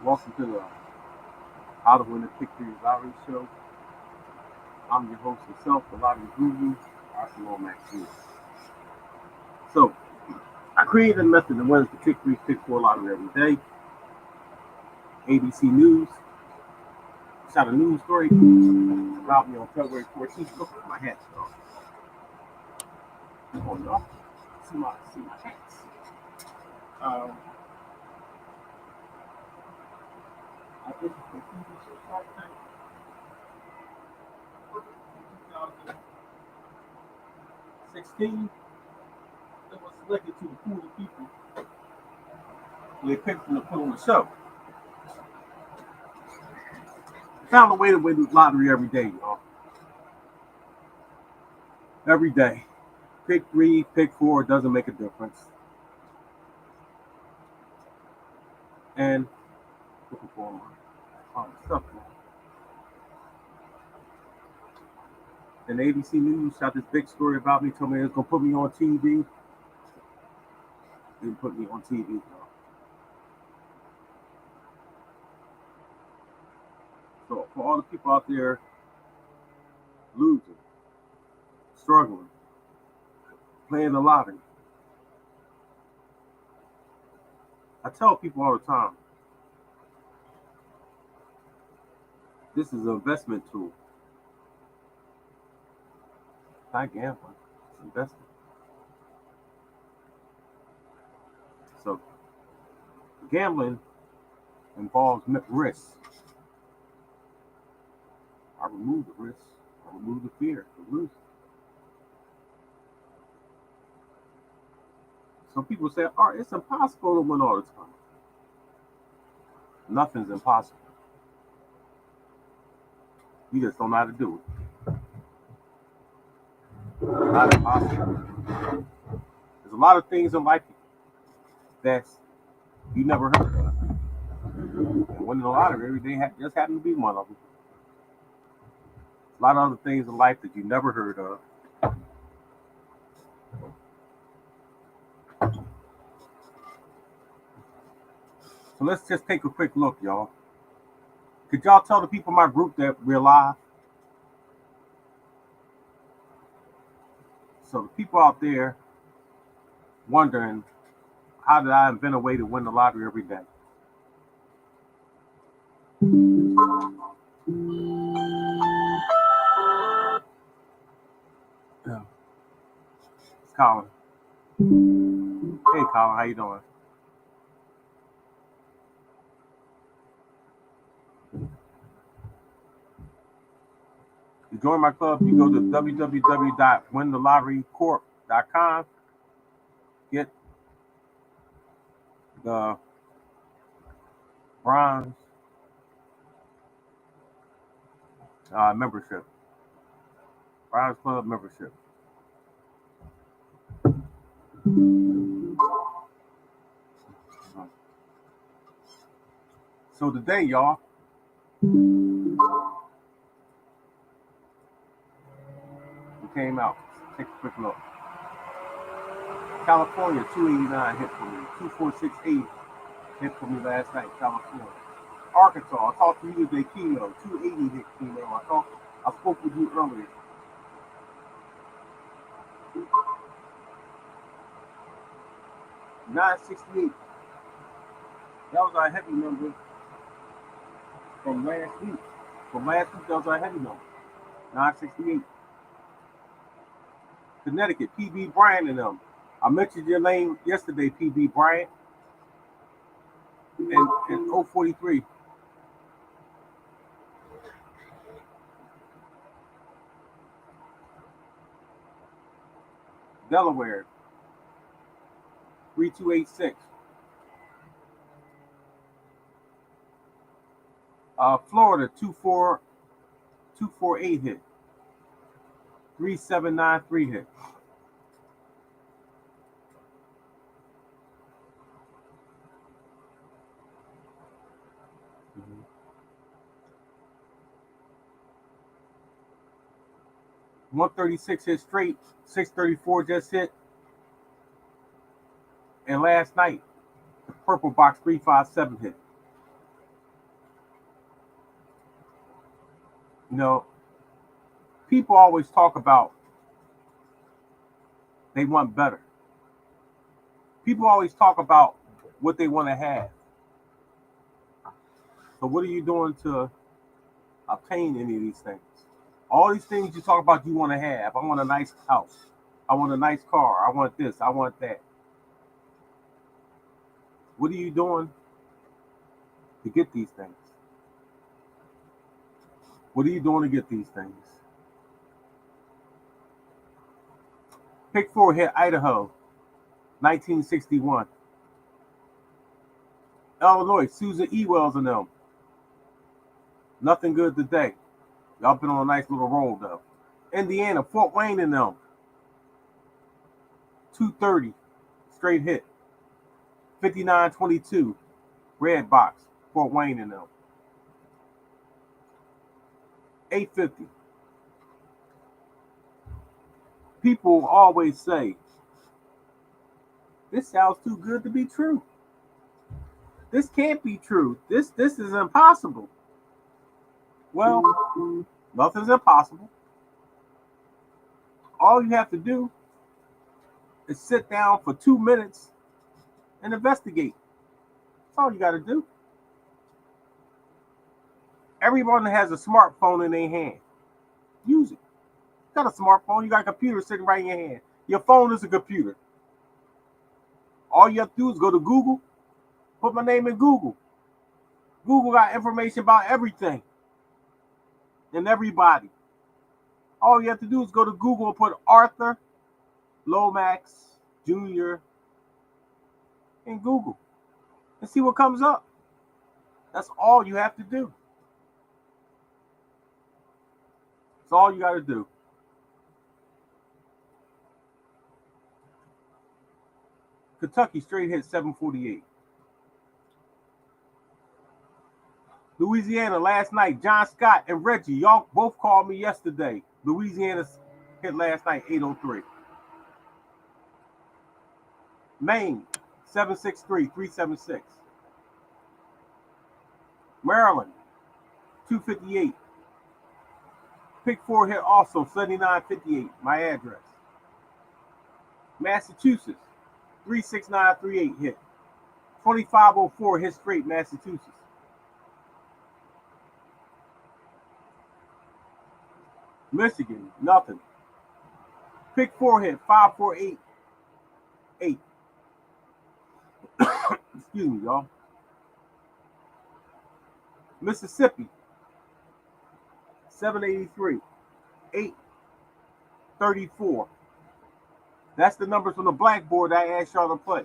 Welcome to the How to Win the Pick 3 Lottery Show. I'm your host himself, the Lottery Guru, Dr. Lomax Jr. So, I created a method that wins the Pick 3, Pick 4 lottery every day. ABC News shot a news story about me on February 14th. Look at my hats, y'all. Oh, y'all. See my hats. Um, I did the TV show Shark Tank 2016. It was selected to a pool of people who they picked from to put on the show. Found a way to win the lottery every day, y'all. Every day. Pick 3, pick 4, it doesn't make a difference. And looking for my stuff now. And ABC News shot this big story about me, told me it was gonna put me on TV. Didn't put me on TV, y'all. So for all the people out there losing, struggling, playing the lottery, I tell people all the time, this is an investment tool. Not gambling, it's investment. So gambling involves risk. I remove the risk. I remove the fear of losing. Some people say, "Oh, it's impossible to win all the time." Nothing's impossible. You just don't know how to do it. It's not impossible. There's a lot of things in life that you never heard of. And winning the lottery every day just happened to be one of them. A lot of other things in life that you never heard of. So let's just take a quick look, y'all. Could y'all tell the people in my group that we're live? So the people out there wondering, how did I invent a way to win the lottery every day? Yeah. It's Colin. Hey, Colin, how you doing? You join my club, you go to www.wintheLotteryCorp.com. Get the bronze membership, bronze club membership. So today, y'all, we came out. Take a quick look. California, 289 hit for me. 2468 hit for me last night, California. Arkansas, I talked to you today, Keno. 280 hit Keno. I spoke with you earlier. 968. That was our heavy number from last week. That was our heavy number. 968. Connecticut, PB Bryant and them. I mentioned your name yesterday, PB Bryant, and 043. Delaware, 3286. Florida, 248 hit. 3793 hit. Mm-hmm. 136 hit straight. 634 just hit. And last night, the purple box 357 hit. You know, people always talk about they want better. People always talk about what they want to have. So what are you doing to obtain any of these things? All these things you talk about you want to have. I want a nice house. I want a nice car. I want this. I want that. What are you doing to get these things? What are you doing to get these things? Pick 4 hit Idaho, 1961. Illinois, Susan E. Wells and them. Nothing good today. Y'all been on a nice little roll though. Indiana, Fort Wayne and them. 230, straight hit. 59-22, red box, Fort Wayne and them. 850. People always say, this sounds too good to be true. This can't be true. This is impossible. Well, nothing's impossible. All you have to do is sit down for 2 minutes and investigate. That's all you got to do. Everyone that has a smartphone in their hand, use it. You got a smartphone, you got a computer sitting right in your hand. Your phone is a computer. All you have to do is go to Google, put my name in Google. Google got information about everything and everybody. All you have to do is go to Google and put Arthur Lomax Jr. in Google and see what comes up. That's all you have to do. That's all you got to do. Kentucky straight hit 748. Louisiana last night, John Scott and Reggie, y'all both called me yesterday. Louisiana hit last night 803. Maine 763-376. Maryland 258. Pick 4 hit also 7958, my address. Massachusetts 36938 hit. 2504 hit straight Massachusetts. Michigan, nothing. Pick 4 hit 5488. Excuse me, y'all. Mississippi 783. 834. That's the numbers from the blackboard I asked y'all to play.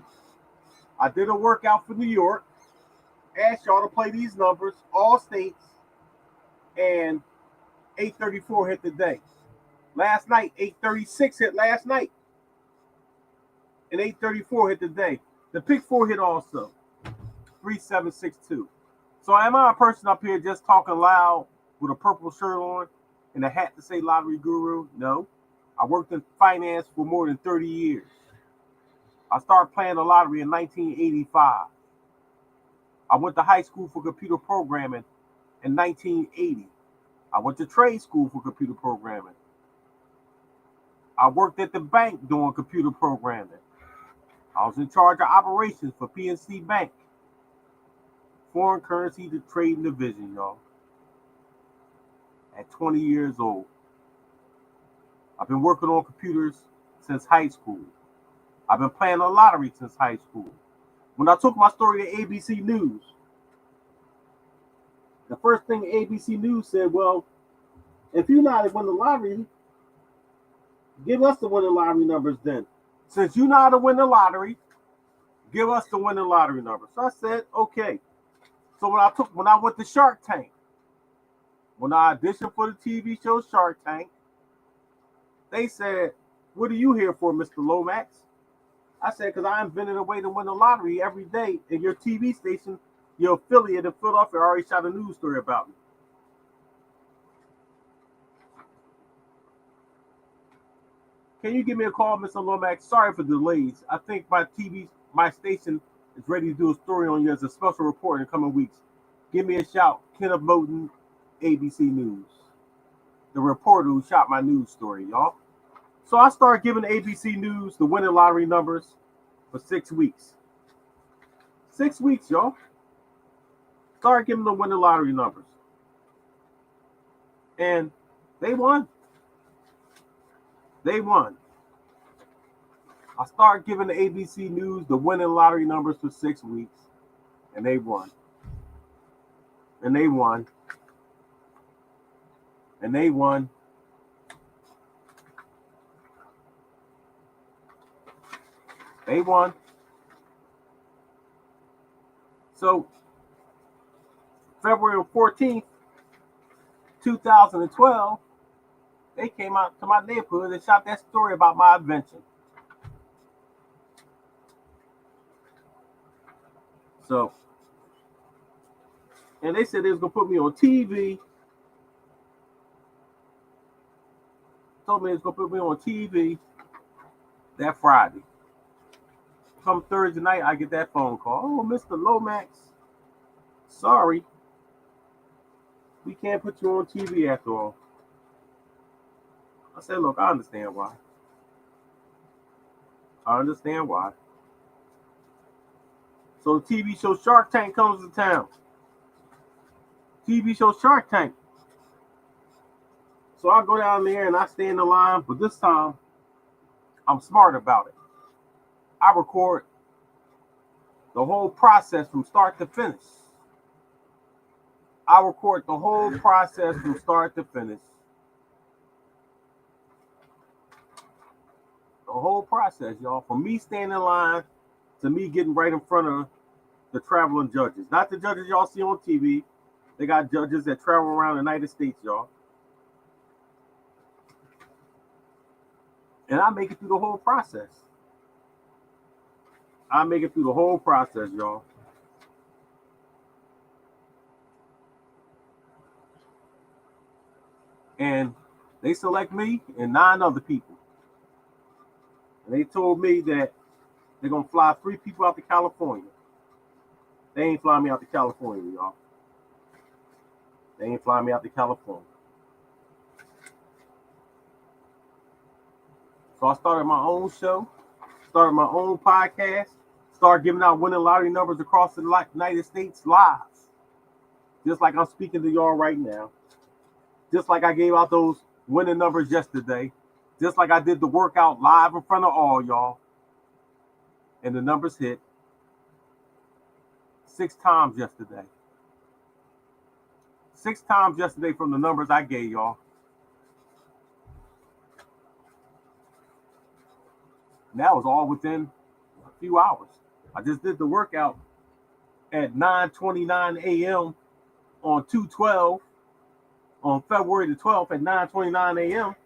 I did a workout for New York. Asked y'all to play these numbers, all states, and 834 hit today. Last night, 836 hit last night. And 834 hit today. The pick 4 hit also. 3762. So am I a person up here just talking loud with a purple shirt on and a hat to say lottery guru? No. I worked in finance for more than 30 years. I started playing the lottery in 1985. I went to high school for computer programming in 1980. I went to trade school for computer programming. I worked at the bank doing computer programming. I was in charge of operations for PNC Bank. Foreign currency to trading division, y'all. At 20 years old. I've been working on computers since high school. I've been playing the lottery since high school. When I took my story to ABC News, the first thing ABC News said, well, if you know how to win the lottery, give us the winning lottery numbers then. Since you know how to win the lottery, give us the winning lottery numbers. So I said, okay. So when I went to Shark Tank, when I auditioned for the TV show Shark Tank, they said, what are you here for, Mr. Lomax? I said, because I invented a way to win the lottery every day, and your TV station, your affiliate in Philadelphia, already shot a news story about me. Can you give me a call, Mr. Lomax? Sorry for delays. I think my station is ready to do a story on you as a special report in the coming weeks. Give me a shout. Kenneth Moten, ABC News. the reporter who shot my news story, y'all. So I started giving ABC News the winning lottery numbers for 6 weeks. 6 weeks, y'all. Started giving them winning lottery numbers. And they won. They won. I started giving the ABC News the winning lottery numbers for 6 weeks. And they won. And they won. And they won. They won. So February 14th, 2012, they came out to my neighborhood and shot that story about my invention. So, and they said they was gonna put me on TV. Told me they was gonna put me on TV that Friday. Come Thursday night, I get that phone call. Oh, Mr. Lomax, sorry, we can't put you on TV after all. I said, look, I understand why. I understand why. So the TV show Shark Tank comes to town. TV show Shark Tank. So I go down there and I stay in the line, but this time I'm smart about it. I record the whole process from start to finish. I record the whole process from start to finish. The whole process, y'all. From me standing in line to me getting right in front of the traveling judges. Not the judges y'all see on TV. They got judges that travel around the United States, y'all. And I make it through the whole process. I make it through the whole process, y'all. And they select me and 9 other people. And they told me that they're going to fly 3 people out to California. They ain't flying me out to California, y'all. They ain't flying me out to California. So I started my own show, started my own podcast, started giving out winning lottery numbers across the United States live. Just like I'm speaking to y'all right now. Just like I gave out those winning numbers yesterday. Just like I did the workout live in front of all y'all. And the numbers hit 6 times yesterday. 6 times yesterday from the numbers I gave y'all. And that was all within a few hours. I just did the workout at 9:29 a.m. on 2/12 on February the 12th at 9:29 a.m.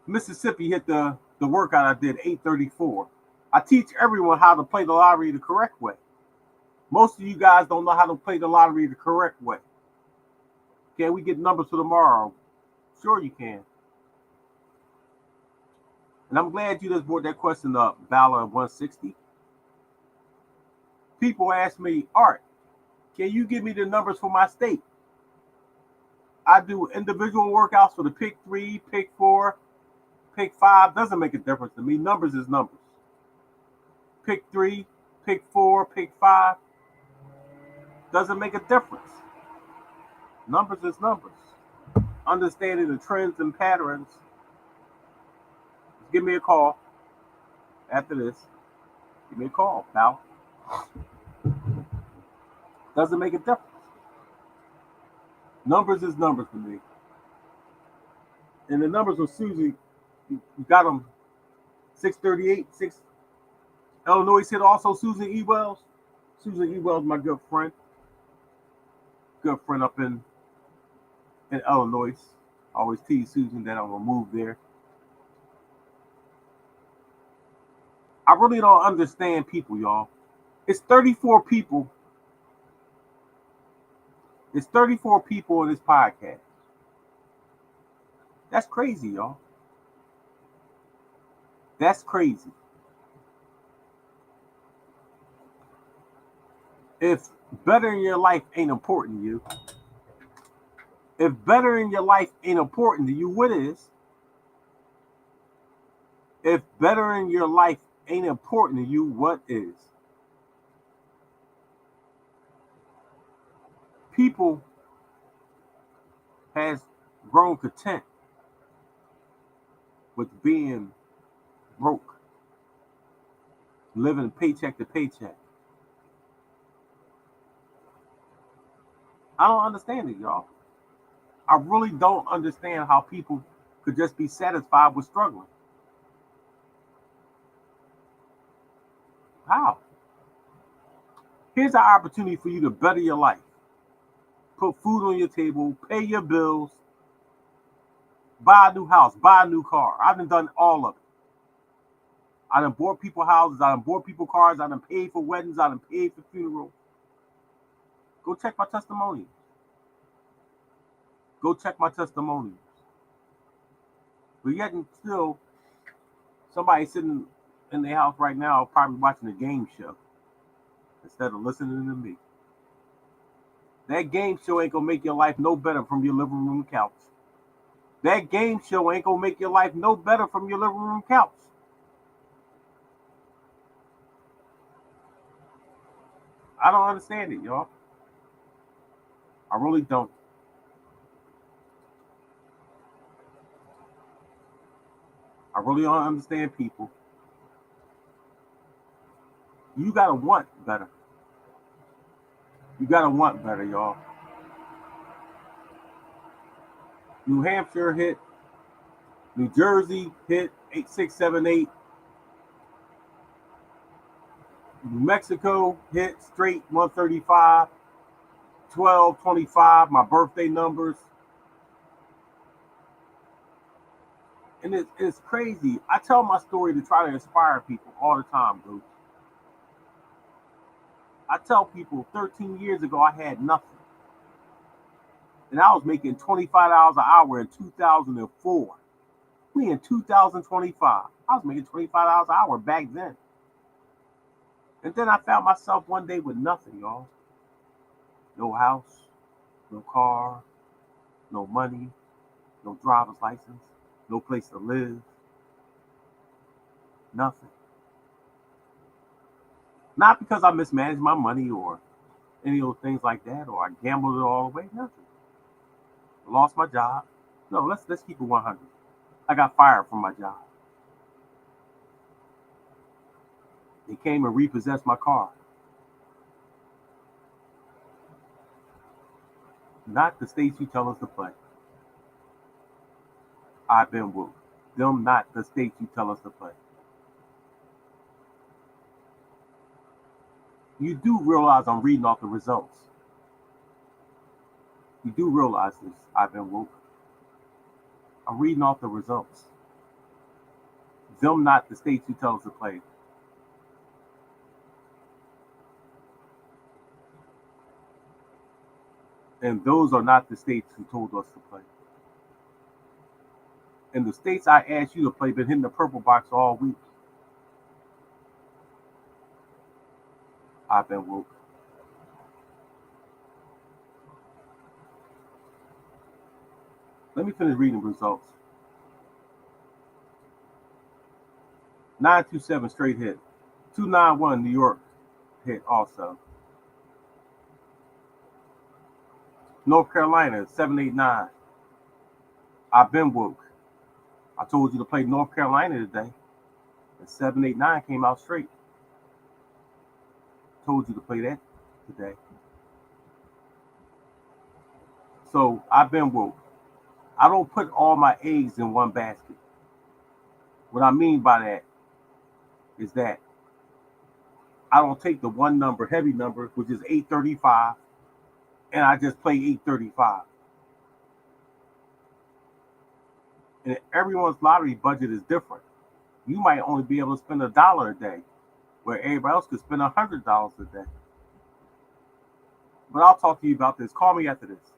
Mississippi hit the workout I did 8:34. I teach everyone how to play the lottery the correct way. Most of you guys don't know how to play the lottery the correct way. Can we get numbers for tomorrow? Sure you can. And I'm glad you just brought that question up, Valor 160. People ask me, Art, can you give me the numbers for my state? I do individual workouts for the pick 3, pick 4, pick 5. Doesn't make a difference to me. Numbers is numbers. Pick 3, pick 4, pick 5. Doesn't make a difference. Numbers is numbers. Understanding the trends and patterns. Just give me a call after this. Give me a call, pal. Doesn't make a difference. Numbers is numbers for me. And the numbers with Susie, you got them 638, 6. Illinois hit also Susan E. Wells. Susan E. Wells, my good friend. Good friend up in Illinois. I always tease Susan that I'm going to move there. I really don't understand people, y'all. It's 34 people. It's 34 people on this podcast. That's crazy, y'all. That's crazy. If bettering your life ain't important to you, if bettering your life ain't important to you, what is? If bettering your life ain't important to you, what is? People has grown content with being broke, living paycheck to paycheck. I don't understand it, y'all. I really don't understand how people could just be satisfied with struggling. How? Here's an opportunity for you to better your life. Put food on your table, pay your bills, buy a new house, buy a new car. I've done all of it. I done bought people houses, I done bought people cars, I done paid for weddings, I done paid for funerals. Go check my testimonials. Go check my testimonials. But yet and still, somebody sitting in their house right now probably watching a game show instead of listening to me. That game show ain't gonna make your life no better from your living room couch. That game show ain't gonna make your life no better from your living room couch. I don't understand it, y'all. I really don't. I really don't understand people. You gotta want better. You gotta want better, y'all. New Hampshire hit, New Jersey hit 8678. New Mexico hit straight 135, 1225, my birthday numbers. And it's crazy. I tell my story to try to inspire people all the time, dude. I tell people 13 years ago I had nothing. And I was making $25 an hour in 2004. We in 2025. I was making $25 an hour back then. And then I found myself one day with nothing, y'all. No house, no car, no money, no driver's license, no place to live, nothing. Not because I mismanaged my money or any of those things like that, or I gambled it all away, nothing. I lost my job. No, let's keep it 100. I got fired from my job. They came and repossessed my car. Not the states you tell us to play. I've been whooped. Them not the states you tell us to play. You do realize I'm reading off the results. You do realize this. I've been woke. I'm reading off the results. Them not the states you tell us to play. And those are not the states who told us to play. And the states I asked you to play been hitting the purple box all week. I've been woke. Let me finish reading the results. 927 straight hit. 291 New York hit also. North Carolina 789. I've been woke. I told you to play North Carolina today. And 789 came out straight. Told you to play that today. So I've been woke. I don't put all my eggs in one basket. What I mean by that is that I don't take the one number, heavy number, which is 835, and I just play 835. And everyone's lottery budget is different. You might only be able to spend $1 a day, where everybody else could spend $100 a day. But I'll talk to you about this. Call me after this.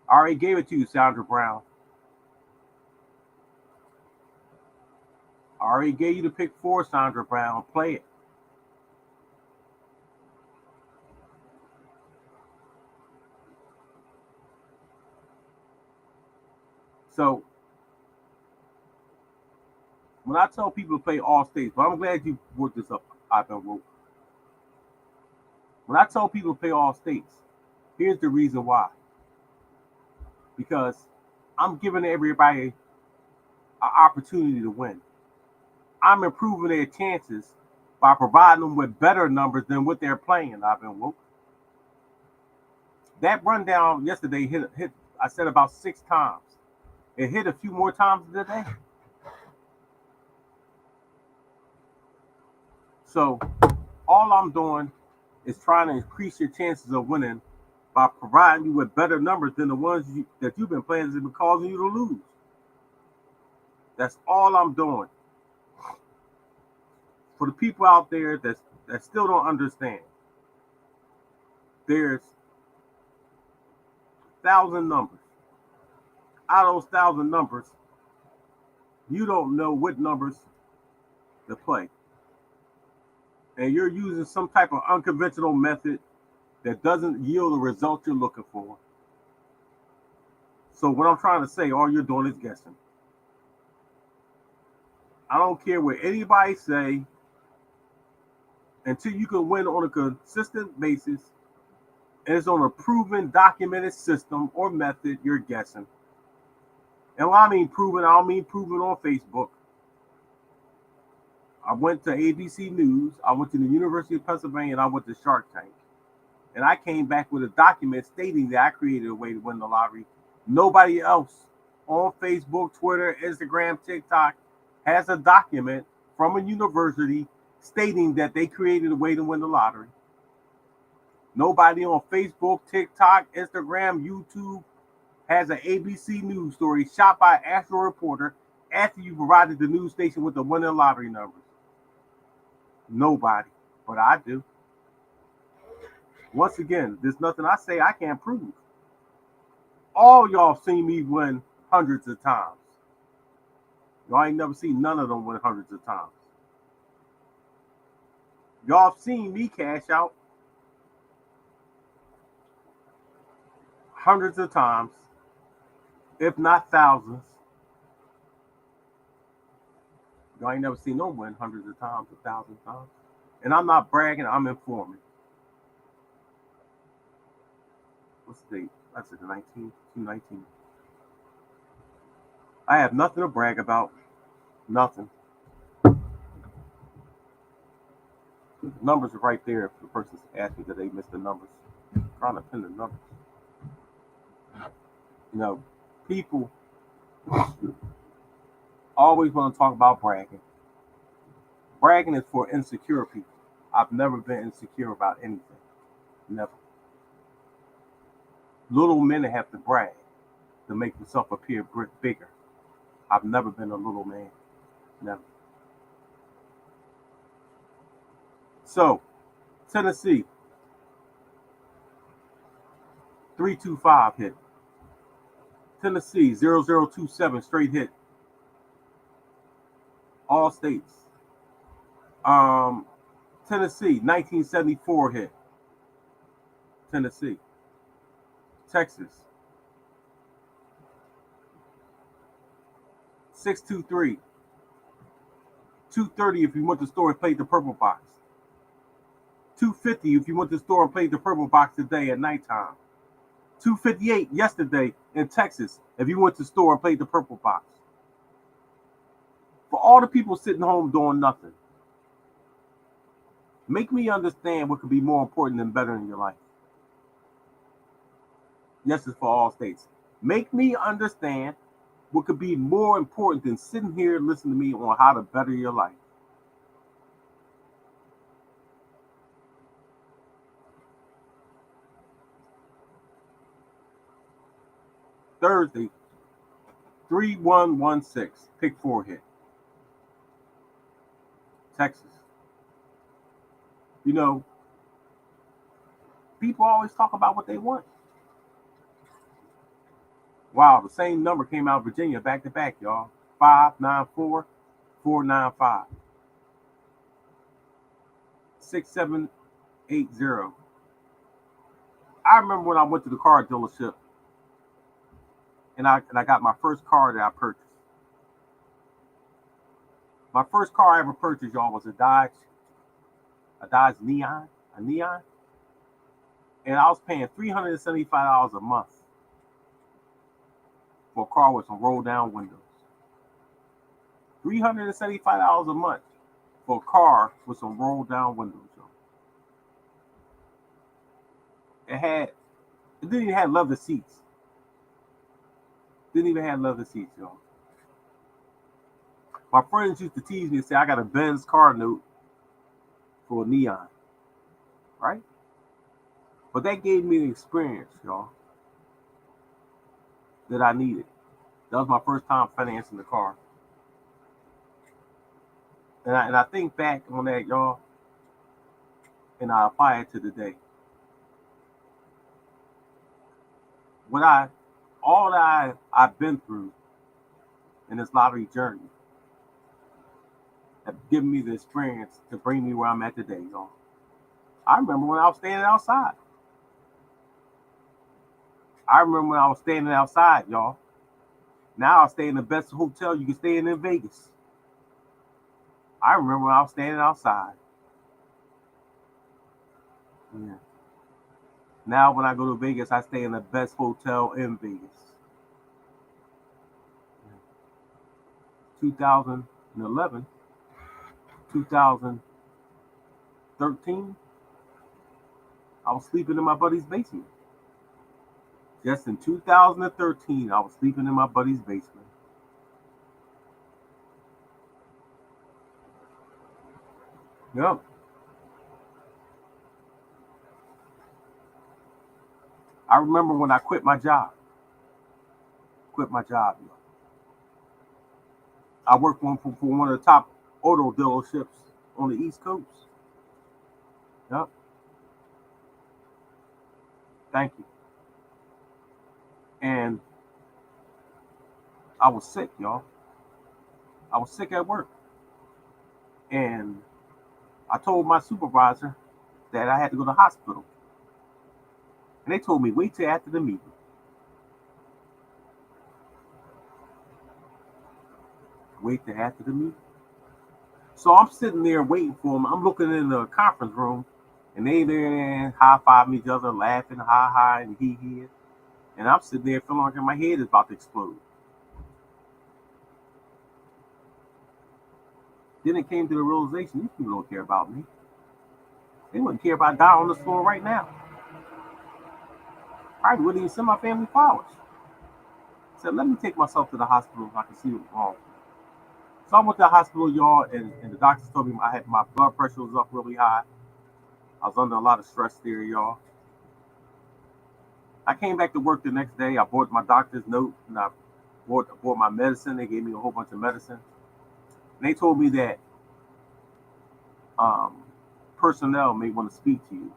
I already gave it to you, Sandra Brown. I already gave you the pick 4, Sandra Brown. Play it. So when I tell people to play all states, but I'm glad you brought this up, Ivan Woke. When I tell people to play all states, here's the reason why. Because I'm giving everybody an opportunity to win. I'm improving their chances by providing them with better numbers than what they're playing, Ivan Woke. That rundown yesterday hit I said about 6 times. It hit a few more times today. So all I'm doing is trying to increase your chances of winning by providing you with better numbers than the ones that you've been playing that have been causing you to lose. That's all I'm doing. For the people out there that still don't understand, there's 1,000 numbers. Out of those 1,000 numbers, you don't know what numbers to play. And you're using some type of unconventional method that doesn't yield the result you're looking for. So what I'm trying to say, all you're doing is guessing. I don't care what anybody say, until you can win on a consistent basis, and it's on a proven, documented system or method, you're guessing. And when I mean proven, I don't mean proven on Facebook. I went to ABC News, I went to the University of Pennsylvania, and I went to Shark Tank. And I came back with a document stating that I created a way to win the lottery. Nobody else on Facebook, Twitter, Instagram, TikTok has a document from a university stating that they created a way to win the lottery. Nobody on Facebook, TikTok, Instagram, YouTube has an ABC News story shot by an actual reporter after you provided the news station with the winning lottery numbers. Nobody, but I do. Once again, there's nothing I say I can't prove. All y'all seen me win hundreds of times. Y'all ain't never seen none of them win hundreds of times. Y'all seen me cash out hundreds of times, if not thousands. Y'all ain't never seen no win hundreds of times, 1,000 times. And I'm not bragging, I'm informing. What's the date? That's it, the 19th, 219. I have nothing to brag about. Nothing. The numbers are right there if the person's asking that they missed the numbers. I'm trying to pin the numbers. You know, people always want to talk about bragging. Bragging is for insecure people. I've never been insecure about anything. Never. Little men have to brag to make themselves appear bigger. I've never been a little man. Never. So, Tennessee, 325 hit. Tennessee, 0027 straight hit. All states. Tennessee, 1974 hit. Tennessee. Texas, 623. 230 if you went to the store and played the purple box. 250 if you went to the store and played the purple box today at nighttime. 258 yesterday in Texas if you went to the store and played the purple box. For all the people sitting home doing nothing, make me understand what could be more important than bettering your life. Yes, it's for all states. Make me understand what could be more important than sitting here listening to me on how to better your life. Thursday, 3116, pick 4 hit. Texas. You know, people always talk about what they want. Wow, the same number came out of Virginia back to back, y'all. 594, 495, 6780. I remember when I went to the car dealership and I got my first car that I purchased. My first car I ever purchased, y'all, was a Dodge Neon, and I was paying $375 a month for a car with some roll down windows. $375 a month for a car with some roll down windows, y'all. It didn't even have leather seats. Y'all. My friends used to tease me and say I got a Benz car note for a Neon, right? But that gave me the experience, y'all, that I needed. That was my first time financing the car. And I think back on that, y'all, and I apply it to today. All that I've been through in this lottery journey have given me the experience to bring me where I'm at today, y'all. I remember when I was standing outside. Y'all. Now I stay in the best hotel you can stay in Vegas. I remember when I was standing outside. Yeah. Now when I go to Vegas, I stay in the best hotel in Vegas. 2011, 2013, I was sleeping in my buddy's basement. Just in 2013, I was sleeping in my buddy's basement. Yep. I remember when I quit my job. I worked for one of the top auto dealerships on the East Coast. Yep. Thank you. And I was sick, y'all. I was sick at work. And I told my supervisor that I had to go to the hospital. And they told me, wait till after the meeting. So I'm sitting there waiting for them. I'm looking in the conference room, and they there high-fiving each other, laughing, hi, and he. And I'm sitting there feeling like my head is about to explode. Then it came to the realization, these people don't care about me. They wouldn't care if I die on this floor right now. Probably wouldn't even send my family flowers. I said, let me take myself to the hospital so I can see what's wrong. So I went to the hospital, y'all, and the doctors told me my blood pressure was up really high. I was under a lot of stress there, y'all. I came back to work the next day. I bought my doctor's note, and I bought my medicine. They gave me a whole bunch of medicine. And they told me that personnel may want to speak to you,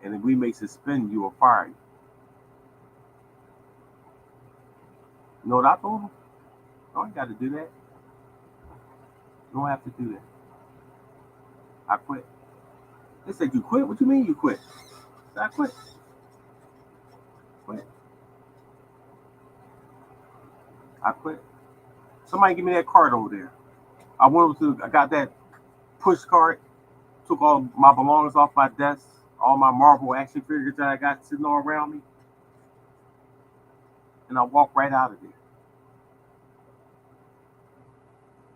and if we may suspend you or fire you. You know what I told them? You don't got to do that. You don't have to do that. I quit. They said, you quit? What you mean you quit? I said, I quit. I quit. Somebody give me that card over there. I got that push cart, took all my belongings off my desk, all my Marvel action figures that I got sitting all around me, and I walked right out of there.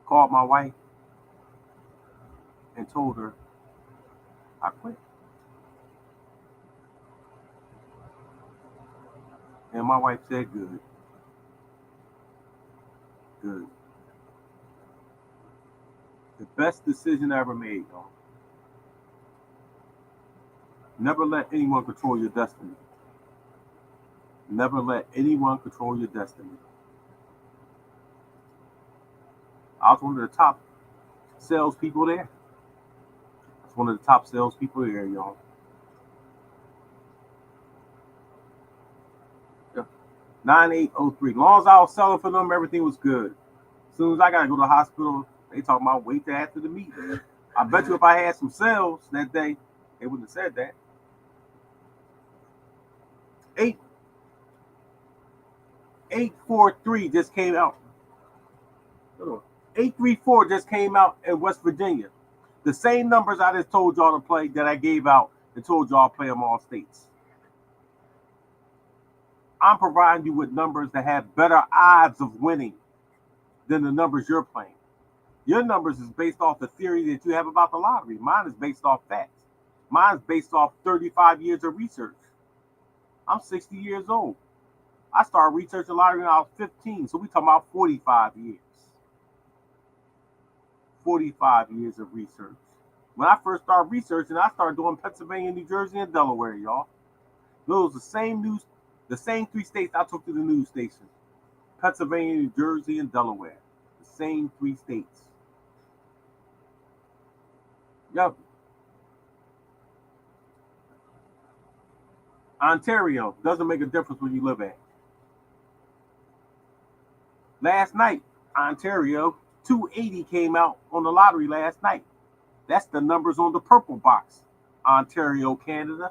Called my wife and told her I quit. And my wife said, good. Good. The best decision I ever made, y'all. Never let anyone control your destiny. Never let anyone control your destiny. I was one of the top salespeople there. That's one of the top salespeople there, y'all. Yeah. 9803. As long as I was selling for them, everything was good. As soon as I got to go to the hospital, they talking about wait till after the meeting. I bet you if I had some sales that day, they wouldn't have said that. 8. 843 just came out. 834 just came out in West Virginia. The same numbers I just told y'all to play that I gave out and told y'all to play them all states. I'm providing you with numbers that have better odds of winning than the numbers you're playing. Your numbers is based off the theory that you have about the lottery. Mine is based off facts. Mine is based off 35 years of research. I'm 60 years old. I started researching lottery when I was 15, so we talking about 45 years. 45 years of research. When I first started researching, I started doing Pennsylvania, New Jersey, and Delaware, y'all. Those are the same three states I took to the news station. Pennsylvania, New Jersey, and Delaware. The same three states. Yep. Ontario doesn't make a difference where you live at. Last night, Ontario, 280 came out on the lottery last night. That's the numbers on the purple box. Ontario, Canada.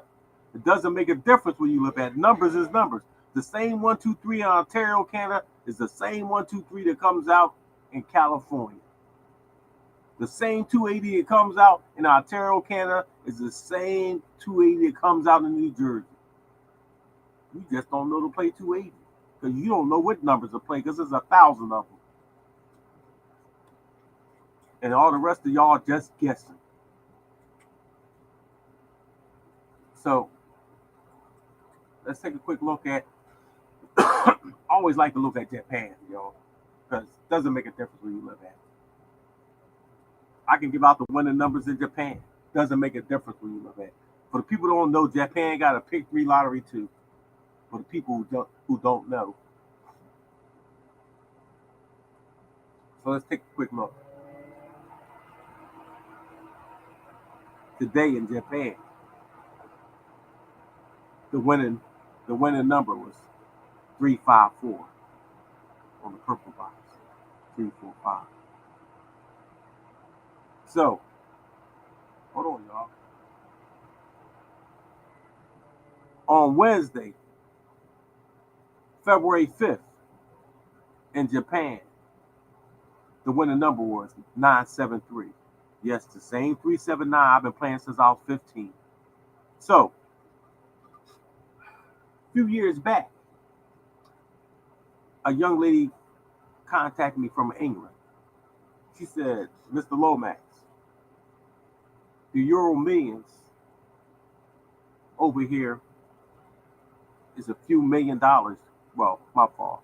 It doesn't make a difference where you live at. Numbers is numbers. The same 123 in Ontario, Canada is the same 123 that comes out in California. The same 280 that comes out in Ontario, Canada is the same 280 that comes out in New Jersey. You just don't know to play 280 because you don't know what numbers to play because there's 1,000 of them. And all the rest of y'all just guessing. So let's take a quick look at. I always like to look at Japan, y'all, because it doesn't make a difference where you live at. I can give out the winning numbers in Japan. Doesn't make a difference where you live at. For the people who don't know, Japan got a pick 3 lottery too. For the people who don't know. So let's take a quick look. Today in Japan, the winning number was 354 on the purple box. 345. So, hold on, y'all. On Wednesday, February 5th, in Japan, the winning number was 973. Yes, the same 379 I've been playing since I was 15. So, a few years back, a young lady contacted me from England. She said, Mr. Lomax, the Euro Millions over here is a few $1,000,000. Well, my fault.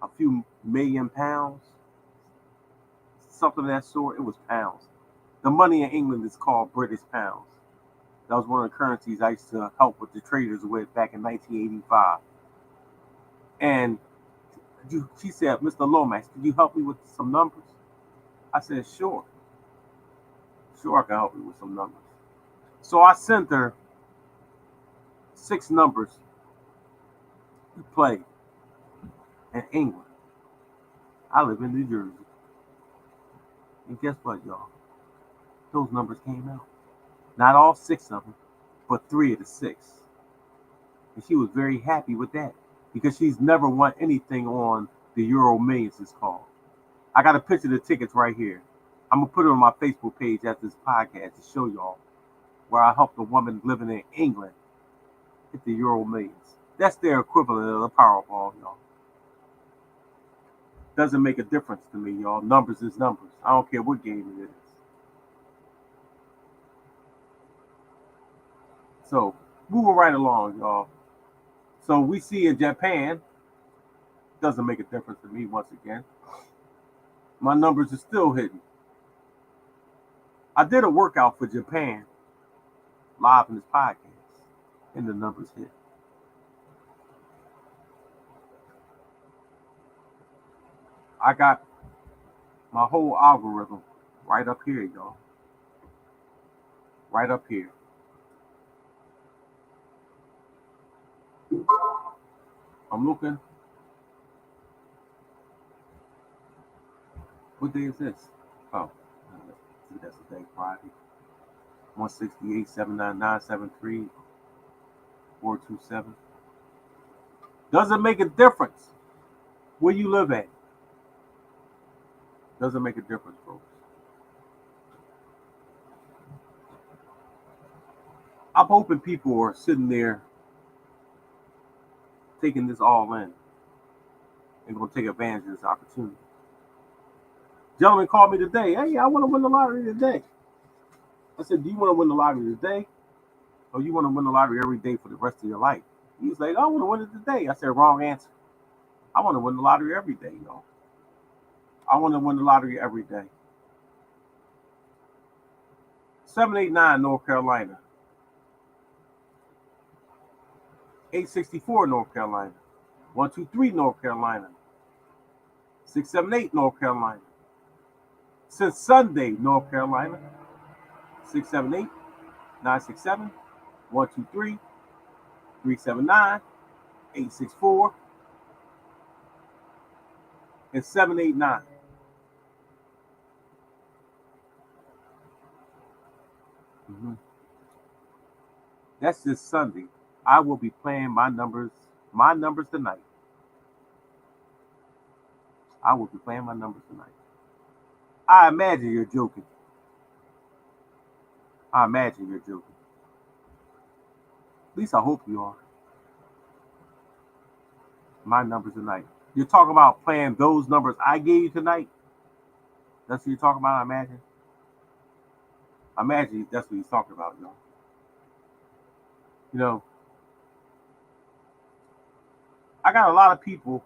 A few £1,000,000, something of that sort. It was pounds. The money in England is called British pounds. That was one of the currencies I used to help with the traders with back in 1985. And she said, Mr. Lomax, could you help me with some numbers? I said, sure. Sure, I can help you with some numbers. So I sent her 6 numbers to play in England. I live in New Jersey. And guess what, y'all? Those numbers came out. Not all 6 of them, but 3 of the 6. And she was very happy with that because she's never won anything on the Euro Millions, it's called. I got a picture of the tickets right here. I'm going to put it on my Facebook page after this podcast to show y'all where I helped a woman living in England hit the Euro Millions. That's their equivalent of the Powerball, y'all. Doesn't make a difference to me, y'all. Numbers is numbers. I don't care what game it is. So, moving right along, y'all. So, we see in Japan, doesn't make a difference to me once again. My numbers are still hidden. I did a workout for Japan live in this podcast, and the numbers hit. I got my whole algorithm right up here, y'all. Right up here. I'm looking. What day is this? Oh, that's the day, Friday. 168, 799, 73, 427. Does it make a difference where you live at? Does it make a difference, folks? I'm hoping people are sitting there taking this all in and going to take advantage of this opportunity. Gentleman called me today. Hey, I want to win the lottery today. I said, do you want to win the lottery today? Or you want to win the lottery every day for the rest of your life? He was like, I want to win it today. I said, wrong answer. I want to win the lottery every day, y'all. I want to win the lottery every day. 789 North Carolina. 864 North Carolina. 123 North Carolina. 678 North Carolina. Since Sunday, North Carolina. 678 967 123 379 864 and 789. That's just Sunday. I will be playing my numbers tonight. I will be playing my numbers tonight. I imagine you're joking. I imagine you're joking. At least I hope you are. My numbers tonight. You're talking about playing those numbers I gave you tonight? That's what you're talking about, I imagine? I imagine that's what he's talking about, y'all. You know, I got a lot of people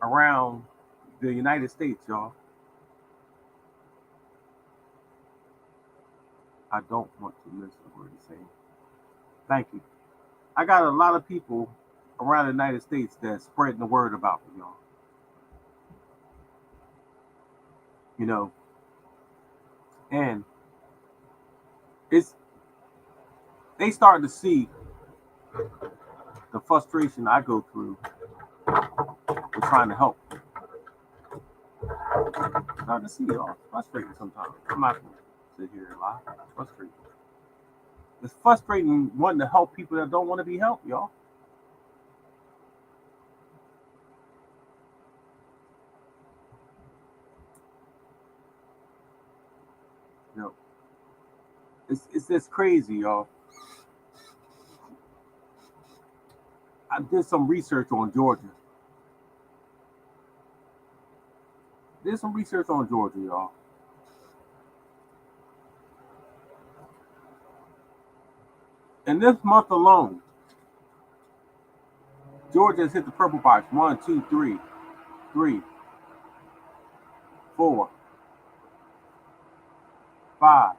around the United States, y'all. I don't want to miss the word he's saying. Thank you. I got a lot of people around the United States that's spreading the word about me, y'all. You know, and they starting to see the frustration I go through with trying to help. Starting to see it all. It's frustrating sometimes. I'm not going to sit here and lie. It's frustrating. It's frustrating wanting to help people that don't want to be helped, y'all. You know, it's just crazy, y'all. I did some research on Georgia. Did some research on Georgia, y'all. In this month alone, Georgia has hit the purple box 1, 2, 3, 3, 4, 5,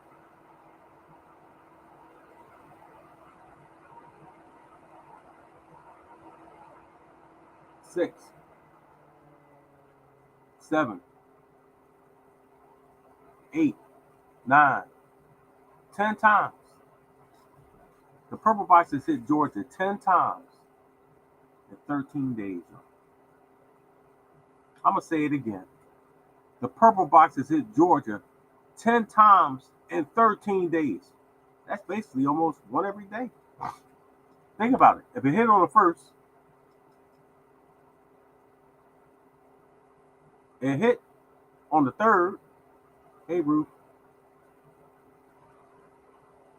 6, 7, 8, 9, 10 times. The purple box has hit Georgia 10 times in 13 days. I'm going to say it again. The purple box has hit Georgia 10 times in 13 days. That's basically almost one every day. Think about it. If it hit on the first, it hit on the third. Hey, Ruth.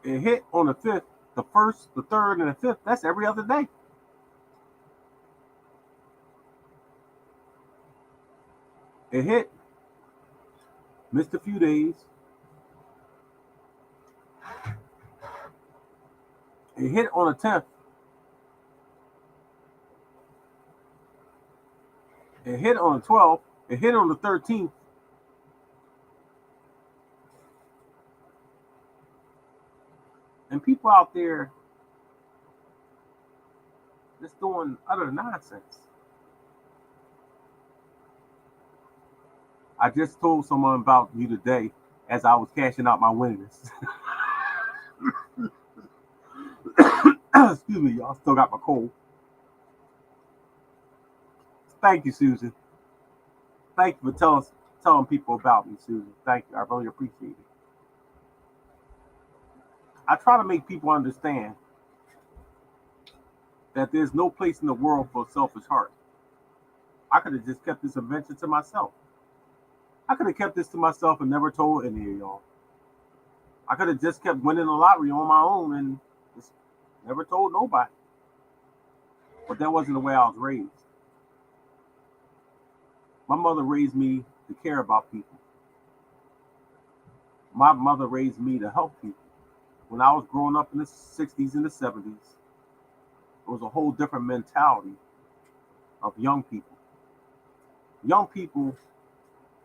It hit on the fifth, the first, the third, and the fifth. That's every other day. It hit, missed a few days. It hit on the 10th. It hit on the 12th. It hit on the 13th. And people out there just doing utter nonsense. I just told someone about you today as I was cashing out my winnings. Excuse me, y'all. Still got my cold. Thank you, Susan. Thank you for telling people about me, Susan. Thank you. I really appreciate it. I try to make people understand that there's no place in the world for a selfish heart. I could have just kept this adventure to myself. I could have kept this to myself and never told any of y'all. I could have just kept winning the lottery on my own and just never told nobody. But that wasn't the way I was raised. My mother raised me to care about people. My mother raised me to help people. When I was growing up in the 60s and the 70s, it was a whole different mentality of young people. Young people,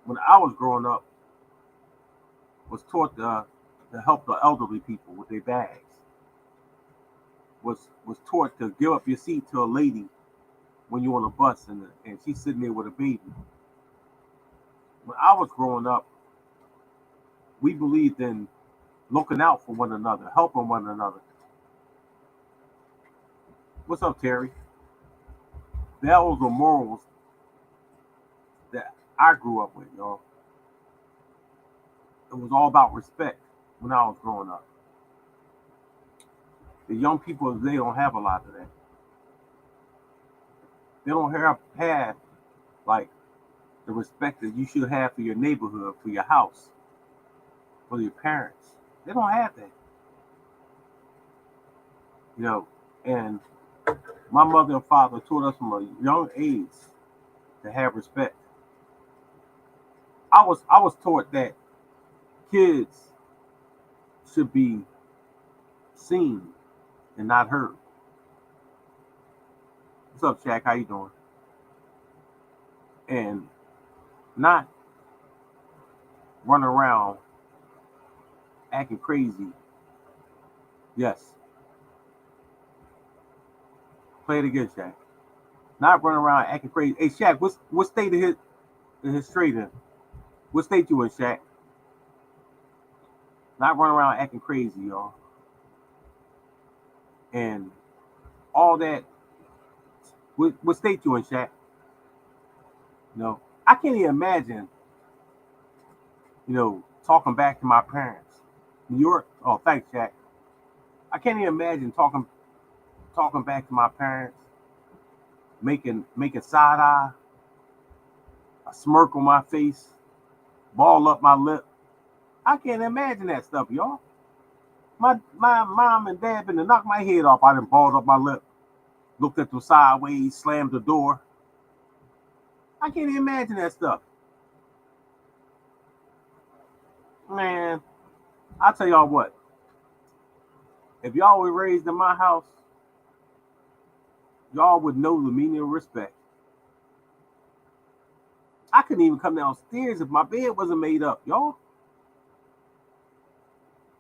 when I was growing up, was taught to help the elderly people with their bags. Was taught to give up your seat to a lady when you're on a bus and she's sitting there with a baby. When I was growing up, we believed in looking out for one another, helping one another. What's up, Terry? Those were morals that I grew up with, y'all. It was all about respect when I was growing up. The young people, they don't have a lot of that. They don't have like the respect that you should have for your neighborhood, for your house, for your parents. They don't have that. You know, and my mother and father taught us from a young age to have respect. I was taught that kids should be seen and not heard. What's up, Shaq? How you doing? And not run around acting crazy. Yes. Play it again, Shaq. Not run around acting crazy. Hey, Shaq, what state of his straight in? What state you in, Shaq? Not run around acting crazy, y'all. And all that. What state you in, Shaq? No, I can't even imagine, talking back to my parents. New York. Oh, thanks, Shaq. I can't even imagine talking back to my parents, making side eye, a smirk on my face, ball up my lip. I can't imagine that stuff, y'all. My mom and dad been to knock my head off. I done balled up my lip, looked at them sideways, slammed the door. I can't even imagine that stuff. Man, I tell y'all what. If y'all were raised in my house, y'all would know the meaning of respect. I couldn't even come downstairs if my bed wasn't made up, y'all.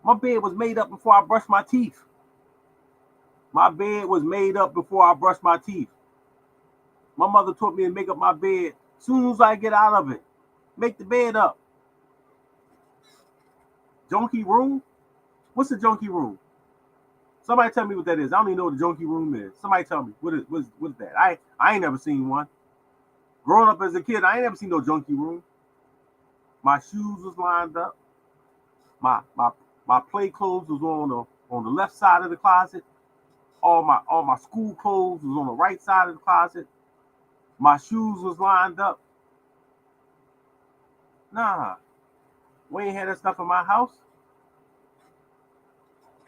My bed was made up before I brushed my teeth. My bed was made up before I brushed my teeth. My mother taught me to make up my bed as soon as I get out of it. Make the bed up. Junkie room? What's a junkie room? Somebody tell me what that is. I don't even know what a junkie room is. Somebody tell me what is that? I ain't never seen one. Growing up as a kid, I ain't never seen no junkie room. My shoes was lined up. My play clothes was on the left side of the closet. All my school clothes was on the right side of the closet. My shoes was lined up. Nah, we ain't had that stuff in my house.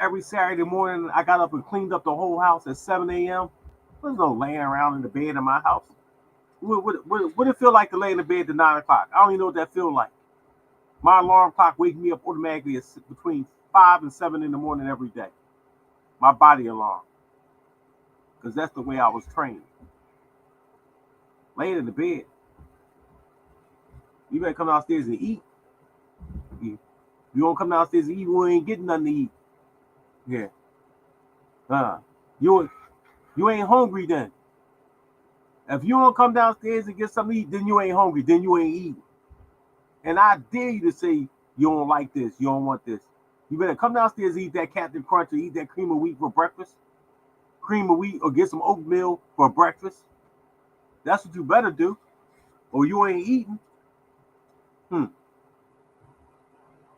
Every Saturday morning, I got up and cleaned up the whole house at 7 a.m. There's no laying around in the bed in my house. What it feel like to lay in the bed at 9 o'clock? I don't even know what that feel like. My alarm clock wakes me up automatically between 5 and 7 in the morning every day. My body alarm. Because that's the way I was trained. Laying in the bed. You better come downstairs and eat. You don't come downstairs and eat, you ain't getting nothing to eat. Yeah. You ain't hungry then. If you don't come downstairs and get something to eat, then you ain't hungry. Then you ain't eating. And I dare you to say you don't like this. You don't want this. You better come downstairs and eat that Captain Crunch or eat that cream of wheat for breakfast. Cream of wheat or get some oatmeal for breakfast. That's what you better do. Or you ain't eating.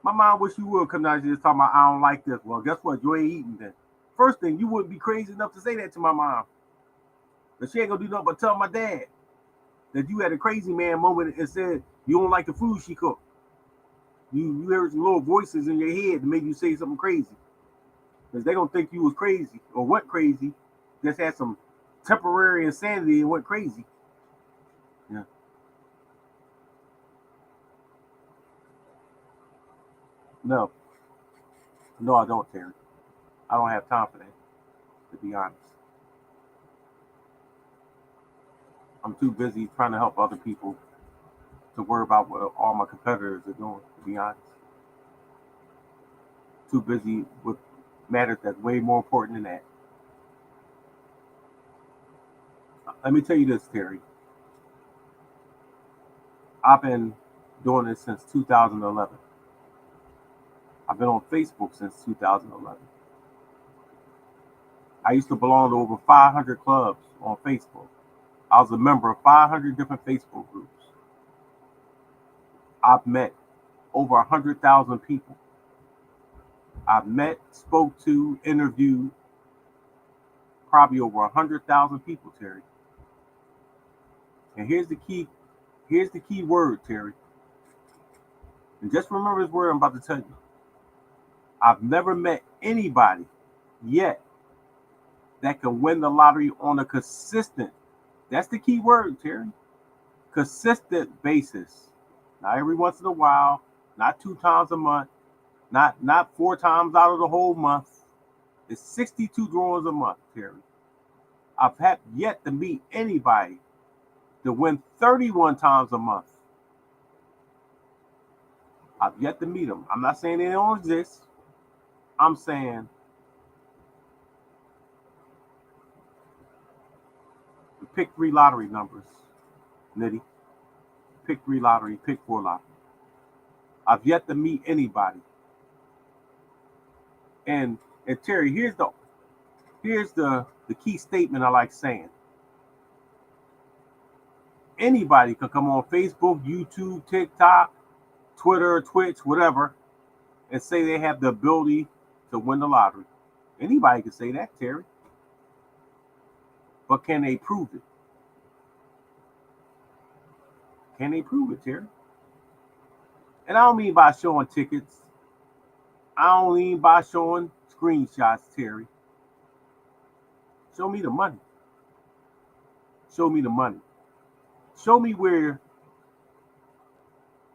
My mom wish you would come down here talking about I don't like this. Well, guess what? You ain't eating then. First thing, you wouldn't be crazy enough to say that to my mom. But she ain't gonna do nothing but tell my dad that you had a crazy man moment and said you don't like the food she cooked. You heard some little voices in your head to make you say something crazy. Because they're gonna think you was crazy or went crazy, just had some temporary insanity and went crazy. Yeah. No. No, I don't, Terry. I don't have time for that, to be honest. I'm too busy trying to help other people to worry about what all my competitors are doing, to be honest. Too busy with matters that's way more important than that. Let me tell you this, Terry. I've been doing this since 2011. I've been on Facebook since 2011. I used to belong to over 500 clubs on Facebook. I was a member of 500 different Facebook groups. I've met over 100,000 people. I've met, spoke to, interviewed probably over 100,000 people, Terry. And here's the key word, Terry. And just remember this word I'm about to tell you. I've never met anybody yet that can win the lottery on a consistent, that's the key word, Terry, consistent basis. Not every once in a while, not 2 times a month, not 4 times out of the whole month. It's 62 drawings a month, Terry. I've had yet to meet anybody to win 31 times a month. I've yet to meet them. I'm not saying they don't exist. I'm saying pick 3 lottery numbers, Nitty. Pick 3 lottery, pick 4 lottery. I've yet to meet anybody. And Terry, here's the key statement I like saying. Anybody can come on Facebook, YouTube, TikTok, Twitter, Twitch, whatever, and say they have the ability to win the lottery. Anybody can say that, Terry. But can they prove it? Can they prove it, Terry? And I don't mean by showing tickets. I don't mean by showing screenshots, Terry. Show me the money. Show me the money. Show me where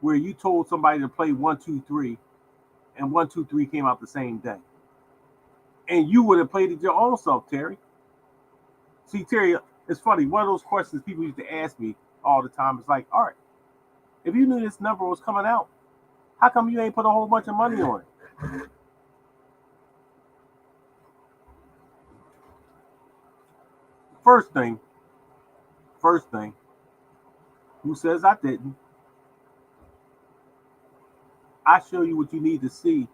you told somebody to play 1, 2, 3, and 1, 2, 3 came out the same day. And you would have played it your own self, Terry. See, Terry, it's funny. One of those questions people used to ask me all the time is like, all right, if you knew this number was coming out, how come you ain't put a whole bunch of money on it? First thing, who says I didn't? I show you what you need to see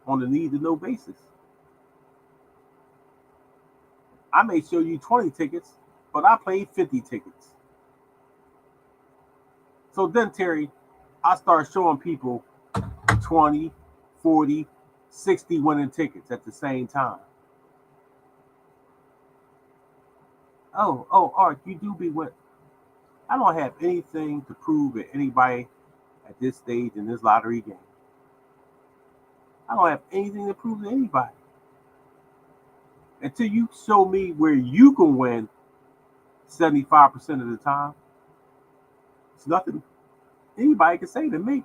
on a need to know basis. I may show you 20 tickets, but I played 50 tickets. So then, Terry, I start showing people 20, 40, 60 winning tickets at the same time. Oh, Art, you do be winning. I don't have anything to prove to anybody at this stage in this lottery game. I don't have anything to prove to anybody. Until you show me where you can win 75% of the time, it's nothing anybody can say to me.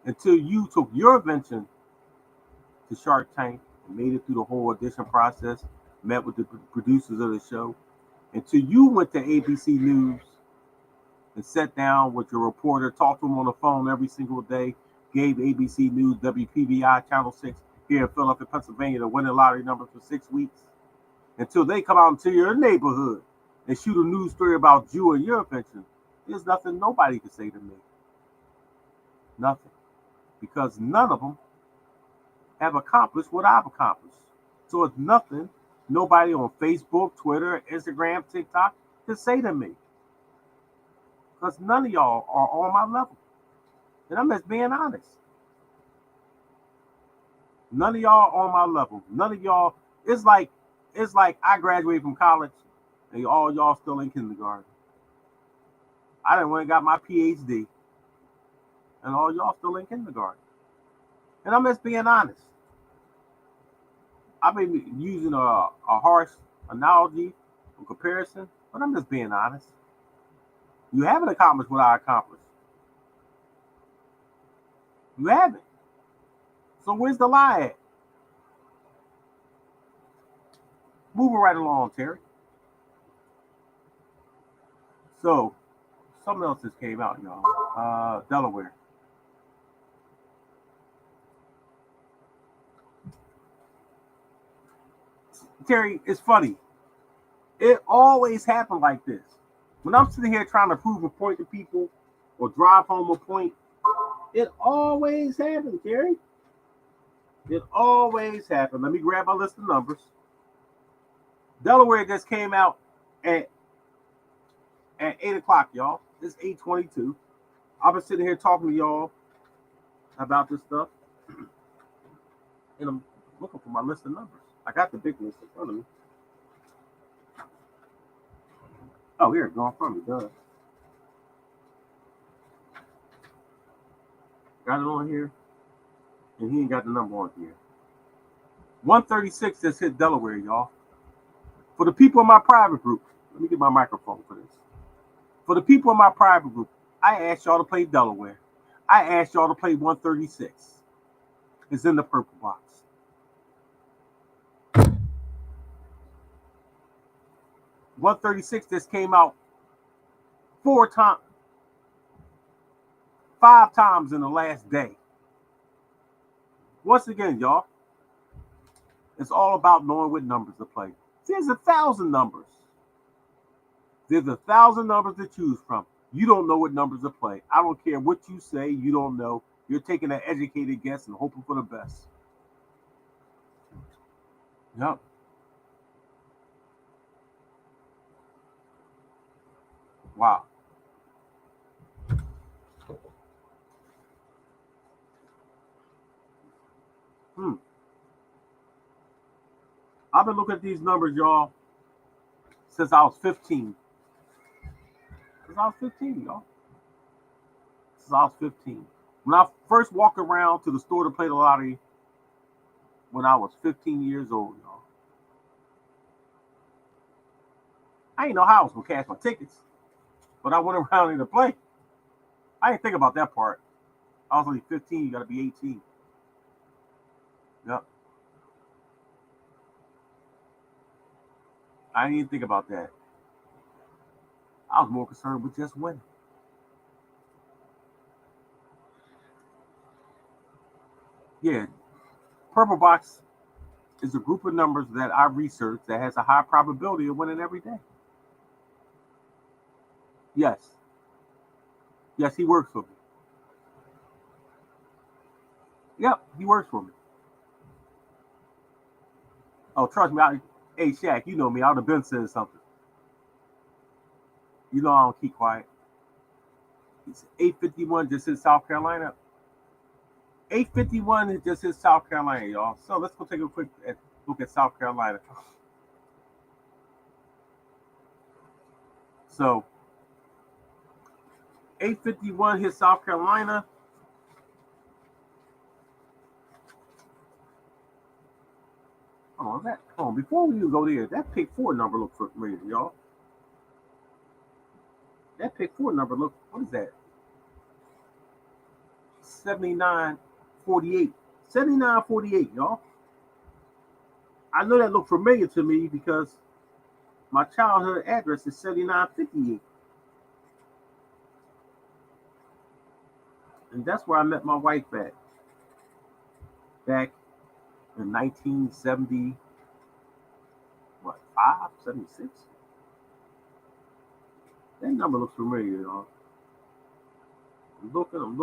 Until you took your invention to Shark Tank and made it through the whole audition process, met with the producers of the show, until you went to ABC News and sat down with your reporter, talked to him on the phone every single day, gave ABC News, WPBI, Channel 6 here in Philadelphia, Pennsylvania, the winning lottery numbers for 6 weeks, until they come out into your neighborhood and shoot a news story about you and your invention. There's nothing nobody can say to me. Nothing. Because none of them have accomplished what I've accomplished. So it's nothing nobody on Facebook, Twitter, Instagram, TikTok can say to me. Because none of y'all are on my level. And I'm just being honest. None of y'all are on my level. None of y'all, it's like It's like I graduated from college and all y'all still in kindergarten. I done went and got my PhD and all y'all still in kindergarten. And I'm just being honest. I've been using a harsh analogy or comparison, but I'm just being honest. You haven't accomplished what I accomplished. You haven't. So where's the lie at? Moving right along, Terry. So, something else just came out, y'all. Delaware. Terry, it's funny. It always happened like this. When I'm sitting here trying to prove a point to people or drive home a point, it always happens, Terry. It always happens. Let me grab my list of numbers. Delaware just came out at 8 o'clock, y'all. It's 8:22. I've been sitting here talking to y'all about this stuff. And I'm looking for my list of numbers. I got the big list in front of me. Oh, here, going from me, duh. Got it on here. And he ain't got the number on here. 136 just hit Delaware, y'all. For the people in my private group, let me get my microphone for this. For the people in my private group, I asked y'all to play Delaware. I asked y'all to play 136. It's in the purple box. 136 just came out 5 times in the last day. Once again, y'all, it's all about knowing what numbers to play. There's 1,000 numbers. There's 1,000 numbers to choose from. You don't know what numbers to play. I don't care what you say. You don't know. You're taking an educated guess and hoping for the best. Yep. Wow. I've been looking at these numbers, y'all, since I was 15. Since I was 15, y'all. Since I was 15. When I first walked around to the store to play the lottery when I was 15 years old, y'all. I didn't know how I was going to cash my tickets, but I went around in to play. I didn't think about that part. I was only 15. You got to be 18. Yep. I didn't even think about that. I was more concerned with just winning. Yeah. Purple box is a group of numbers that I researched that has a high probability of winning every day. Yes. Yes, he works for me. Yep, he works for me. Oh, trust me. Hey, Shaq, you know me. I would have been saying something. You know I don't keep quiet. It's 8:51 just hit South Carolina. 8:51 just hit South Carolina, y'all. So let's go take a quick look at South Carolina. So 8:51 hit South Carolina. Hold on. Before we even go there, that pick 4 number looks familiar, y'all. That pick 4 number look. What is that? 7948. 7948, y'all. I know that looked familiar to me because my childhood address is 7958. And that's where I met my wife back in 1970, what, 76? That number looks familiar, y'all. I'm looking. I'm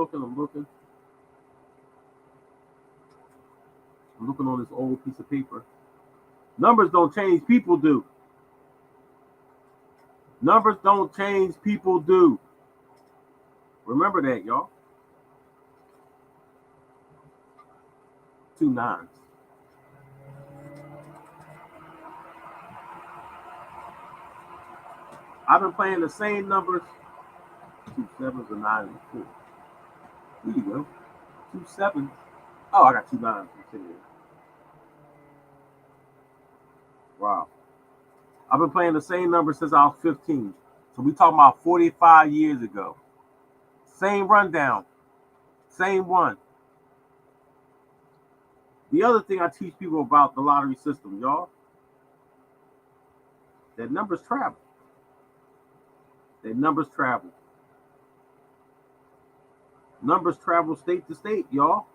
looking on this old piece of paper. Numbers don't change, people do. Numbers don't change, people do. Remember that, y'all. 2 9s. I've been playing the same numbers. 2 sevens, a 9, and a 4. Here you go. 2 sevens. Oh, I got 2 nines. Wow. I've been playing the same number since I was 15. So we talking about 45 years ago. Same rundown. Same one. The other thing I teach people about the lottery system, y'all, that numbers travel. That numbers travel. Numbers travel state to state, y'all.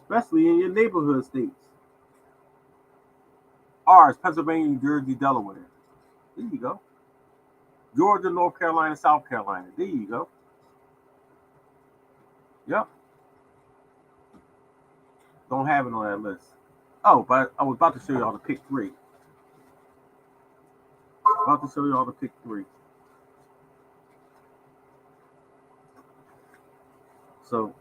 Especially in your neighborhood states. Ours, Pennsylvania, New Jersey, Delaware. There you go. Georgia, North Carolina, South Carolina. There you go. Yep. Don't have it on that list. Oh, but I was about to show y'all the pick 3. About to show y'all the pick 3. So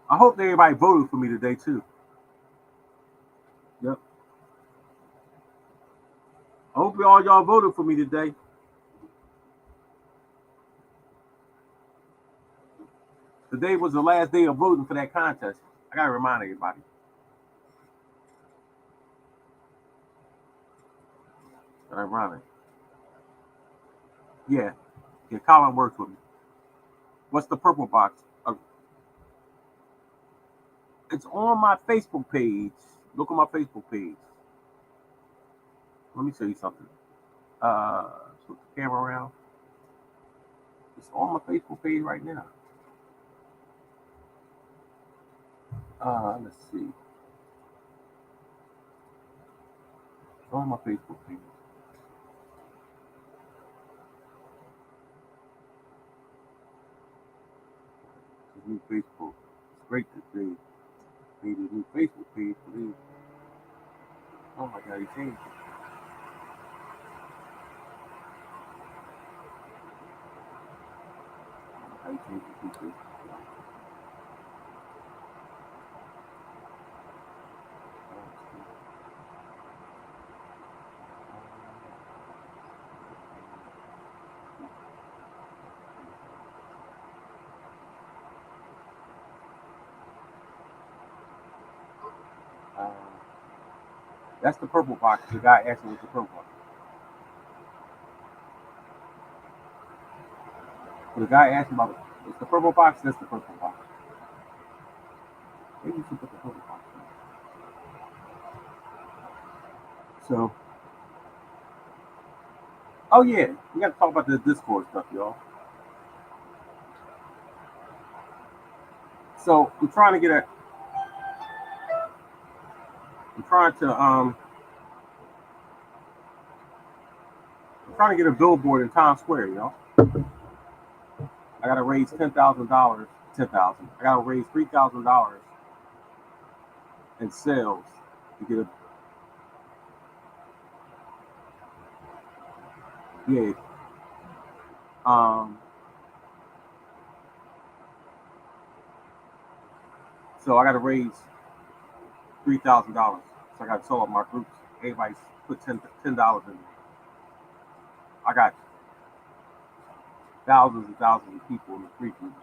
I hope everybody voted for me today too. Yep. I hope all y'all voted for me today. Today was the last day of voting for that contest. I gotta remind everybody. Ironic. Yeah. Yeah, Colin works with me. What's the purple box? It's on my Facebook page. Look at my Facebook page. Let me show you something. Flip the camera around. It's on my Facebook page right now. Let's see. It's on my Facebook page. It's new Facebook. It's great that they made a new Facebook page for these. Oh my God, he changed it. How you change the picture? That's the purple box. The guy asked me what's the purple box. The guy asked me about it. It's the purple box. That's the purple box. Maybe you should put the purple box in. So, oh yeah, we got to talk about the Discord stuff, y'all. So we're trying to get a. I'm trying to get a billboard in Times Square, y'all. I got to raise $10,000. 10,000. I got to raise $3,000 in sales to get a. Yeah. Um. So I got to raise $3,000. So I got to tell up my groups. Everybody's put $10 in. I got thousands and thousands of people in the free groups.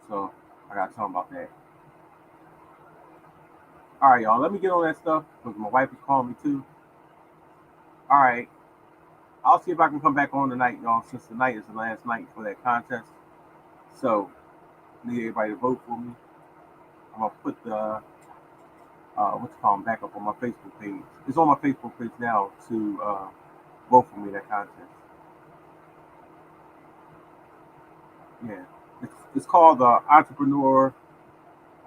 So I got to tell them about that. All right, y'all. Let me get on that stuff because my wife is calling me too. All right. I'll see if I can come back on tonight, y'all, since tonight is the last night for that contest. So I need everybody to vote for me. I'm gonna put the what's it called back up on my Facebook page. It's on my Facebook page now to vote for me in that contest. Yeah, it's called Entrepreneur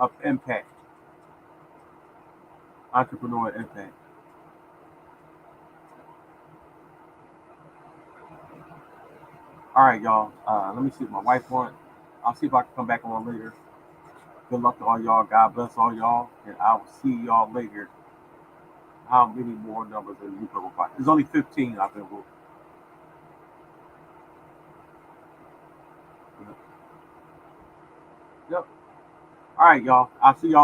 of Impact. Entrepreneur Impact. All right, y'all. Let me see what my wife wants. I'll see if I can come back on later. Good luck to all y'all. God bless all y'all, and I will see y'all later. How many more numbers are you purple box? There's only 15 I've been voting. Yep. Yep. All right, y'all. I'll see y'all.